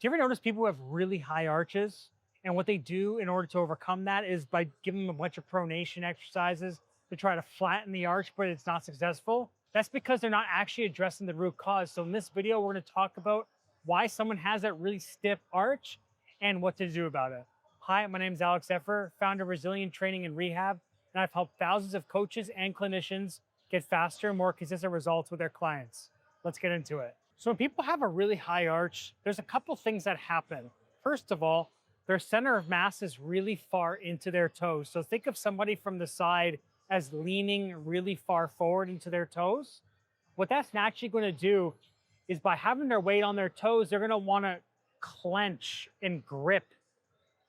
Do you ever notice people who have really high arches? And what they do in order to overcome that is by giving them a bunch of pronation exercises to try to flatten the arch, but it's not successful. That's because they're not actually addressing the root cause. So in this video, we're going to talk about why someone has that really stiff arch and what to do about it. Hi, my name is Alex Effer, founder of Resilient Training and Rehab, and I've helped thousands of coaches and clinicians get faster and more consistent results with their clients. Let's get into it. So when people have a really high arch, there's a couple things that happen. First of all, their center of mass is really far into their toes. So think of somebody from the side as leaning really far forward into their toes. What that's naturally going to do is by having their weight on their toes, they're going to want to clench and grip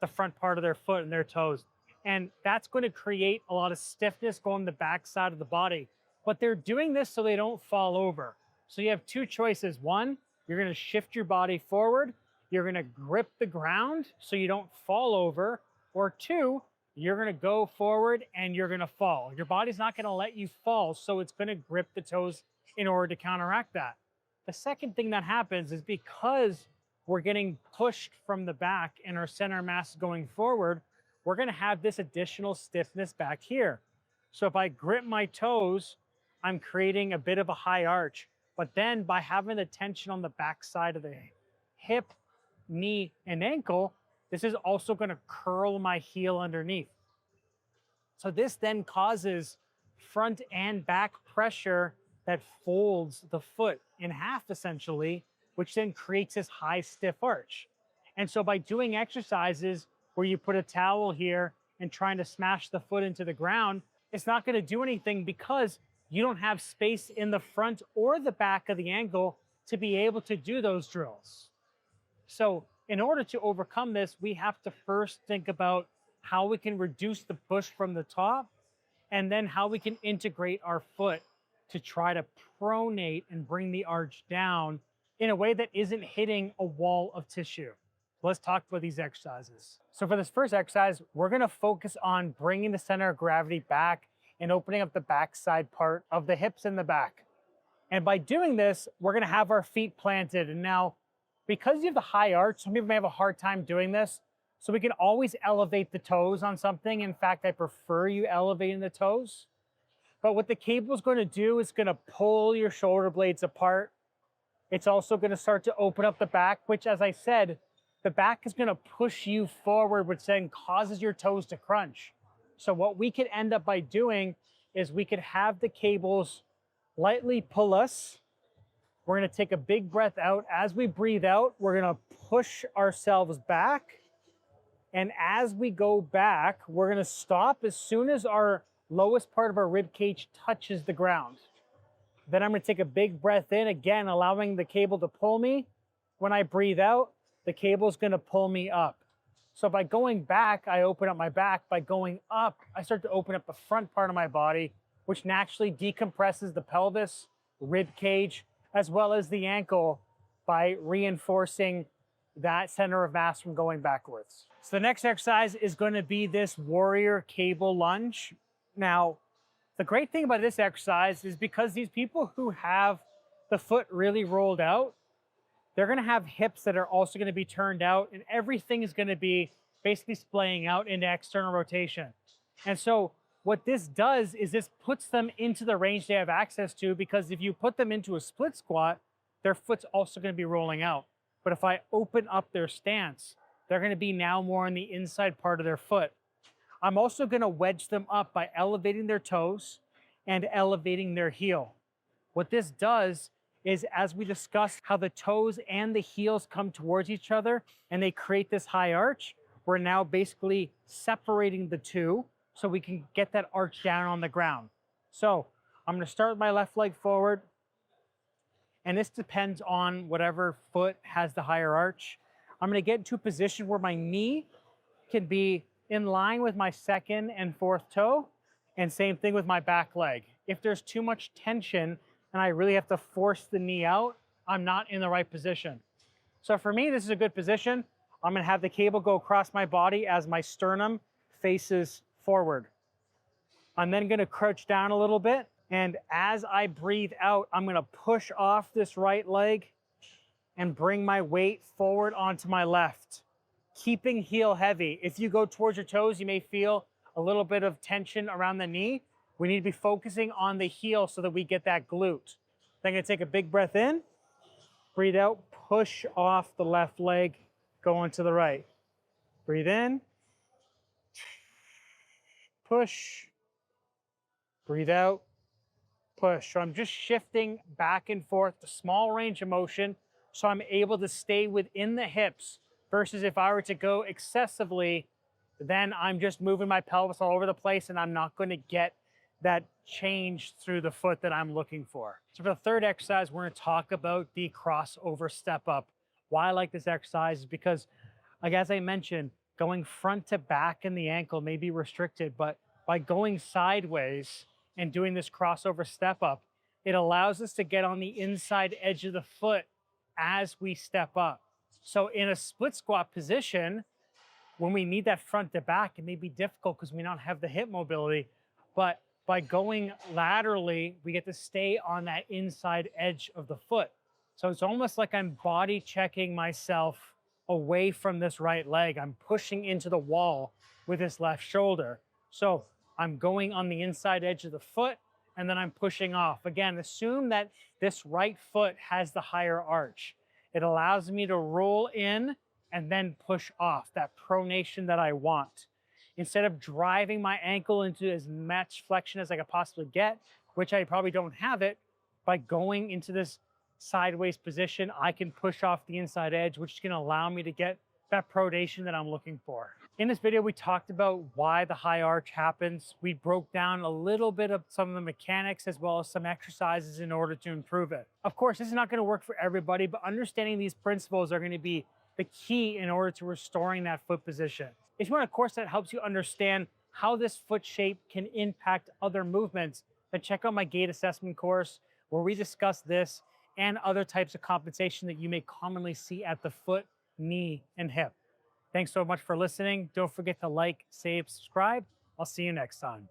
the front part of their foot and their toes. And that's going to create a lot of stiffness going the back side of the body. But they're doing this so they don't fall over. So you have two choices. One, you're going to shift your body forward. You're going to grip the ground so you don't fall over. Or two, you're going to go forward and you're going to fall. Your body's not going to let you fall, so it's going to grip the toes in order to counteract that. The second thing that happens is because we're getting pushed from the back and our center mass is going forward, we're going to have this additional stiffness back here. So if I grip my toes, I'm creating a bit of a high arch. But then by having the tension on the back side of the hip, knee, and ankle, this is also going to curl my heel underneath. So this then causes front and back pressure that folds the foot in half essentially, which then creates this high stiff arch. And so by doing exercises where you put a towel here and trying to smash the foot into the ground, it's not going to do anything because you don't have space in the front or the back of the ankle to be able to do those drills. So in order to overcome this, we have to first think about how we can reduce the push from the top and then how we can integrate our foot to try to pronate and bring the arch down in a way that isn't hitting a wall of tissue. Let's talk about these exercises. So for this first exercise, we're going to focus on bringing the center of gravity back and opening up the backside part of the hips and the back. And by doing this, we're going to have our feet planted. And now, because you have the high arch, some people may have a hard time doing this. So we can always elevate the toes on something. In fact, I prefer you elevating the toes. But what the cable is going to do is going to pull your shoulder blades apart. It's also going to start to open up the back, which, as I said, the back is going to push you forward, which then causes your toes to crunch. So what we could end up by doing is we could have the cables lightly pull us. We're going to take a big breath out. As we breathe out, we're going to push ourselves back. And as we go back, we're going to stop as soon as our lowest part of our rib cage touches the ground. Then I'm going to take a big breath in, again, allowing the cable to pull me. When I breathe out, the cable is going to pull me up. So by going back, I open up my back. By going up, I start to open up the front part of my body, which naturally decompresses the pelvis, rib cage, as well as the ankle by reinforcing that center of mass from going backwards. So the next exercise is going to be this warrior cable lunge. Now, the great thing about this exercise is because these people who have the foot really rolled out, they're going to have hips that are also going to be turned out, and everything is going to be basically splaying out into external rotation. And so what this does is this puts them into the range they have access to, because if you put them into a split squat, their foot's also going to be rolling out. But if I open up their stance, they're going to be now more on the inside part of their foot. I'm also going to wedge them up by elevating their toes and elevating their heel. What this does is, as we discussed how the toes and the heels come towards each other and they create this high arch, we're now basically separating the two so we can get that arch down on the ground. So I'm going to start with my left leg forward. And this depends on whatever foot has the higher arch. I'm going to get into a position where my knee can be in line with my second and fourth toe, and same thing with my back leg. If there's too much tension and I really have to force the knee out, I'm not in the right position. So for me, this is a good position. I'm going to have the cable go across my body as my sternum faces forward. I'm then going to crouch down a little bit, and as I breathe out, I'm going to push off this right leg and bring my weight forward onto my left, keeping heel heavy. If you go towards your toes, you may feel a little bit of tension around the knee. We need to be focusing on the heel so that we get that glute. Then I'm gonna take a big breath in, breathe out, push off the left leg, go onto the right. Breathe in, push, breathe out, push. So I'm just shifting back and forth, the small range of motion, so I'm able to stay within the hips versus if I were to go excessively, then I'm just moving my pelvis all over the place and I'm not going to get that change through the foot that I'm looking for. So for the third exercise, we're going to talk about the crossover step up. Why I like this exercise is because, like as I mentioned, going front to back in the ankle may be restricted, but by going sideways and doing this crossover step up, it allows us to get on the inside edge of the foot as we step up. So in a split squat position, when we need that front to back, it may be difficult because we don't have the hip mobility, but by going laterally, we get to stay on that inside edge of the foot. So it's almost like I'm body checking myself away from this right leg. I'm pushing into the wall with this left shoulder. So I'm going on the inside edge of the foot and then I'm pushing off. Again, assume that this right foot has the higher arch. It allows me to roll in and then push off, that pronation that I want. Instead of driving my ankle into as much flexion as I could possibly get, which I probably don't have it, by going into this sideways position, I can push off the inside edge, which is going to allow me to get that pronation that I'm looking for. In this video, we talked about why the high arch happens. We broke down a little bit of some of the mechanics as well as some exercises in order to improve it. Of course, this is not going to work for everybody, but understanding these principles are going to be the key in order to restoring that foot position. If you want a course that helps you understand how this foot shape can impact other movements, then check out my gait assessment course where we discuss this and other types of compensation that you may commonly see at the foot, knee, and hip. Thanks so much for listening. Don't forget to like, save, subscribe. I'll see you next time.